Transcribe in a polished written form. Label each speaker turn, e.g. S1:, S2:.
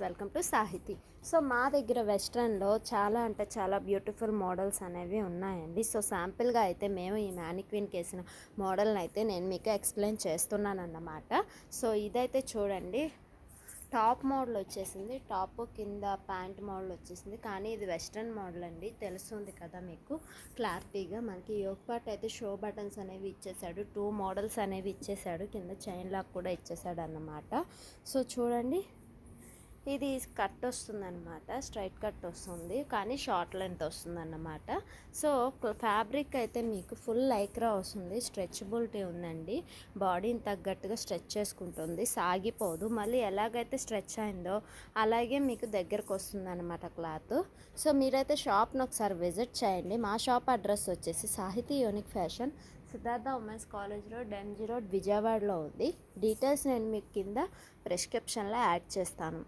S1: Welcome to Sahiti. So మా దగ్గర వెస్ట్రన్లో చాలా అంటే చాలా బ్యూటిఫుల్ మోడల్స్ అనేవి ఉన్నాయండి. సో శాంపిల్గా అయితే మేము ఈ మ్యానిక్విన్కి వేసిన మోడల్ని అయితే నేను మీకు ఎక్స్ప్లెయిన్ చేస్తున్నాను అన్నమాట. సో ఇదైతే చూడండి, టాప్ మోడల్ వచ్చేసింది, టాప్ కింద ప్యాంట్ మోడల్ వచ్చేసింది. కానీ ఇది వెస్ట్రన్ మోడల్ అండి, తెలుస్తుంది కదా మీకు క్లారిటీగా. మనకి యోక్ పార్ట్ అయితే షో బటన్స్ అనేవి ఇచ్చేసాడు, 2 మోడల్స్ అనేవి ఇచ్చేసాడు, కింద చైన్ లాక్ కూడా ఇచ్చేసాడు అన్నమాట. సో చూడండి, ఇది కట్ వస్తుంది అనమాట, స్ట్రైట్ కట్ వస్తుంది, కానీ షార్ట్ లెంత్ వస్తుంది అన్నమాట. సో ఫ్యాబ్రిక్ అయితే మీకు ఫుల్ లైక్రా వస్తుంది, స్ట్రెచబిలిటీ ఉందండి, బాడీని తగ్గట్టుగా స్ట్రెచ్ చేసుకుంటుంది, సాగిపోదు. మళ్ళీ ఎలాగైతే స్ట్రెచ్ అయిందో అలాగే మీకు దగ్గరకు వస్తుంది అనమాట క్లాత్. సో మీరైతే షాప్ని ఒకసారి విజిట్ చేయండి. మా షాప్ అడ్రస్ వచ్చేసి సాహితీ unique fashion, Siddhartha women's college road, MG road, విజయవాడలో ఉంది. డీటెయిల్స్ నేను మీకు కింద ప్రిస్క్రిప్షన్లో యాడ్ చేస్తాను.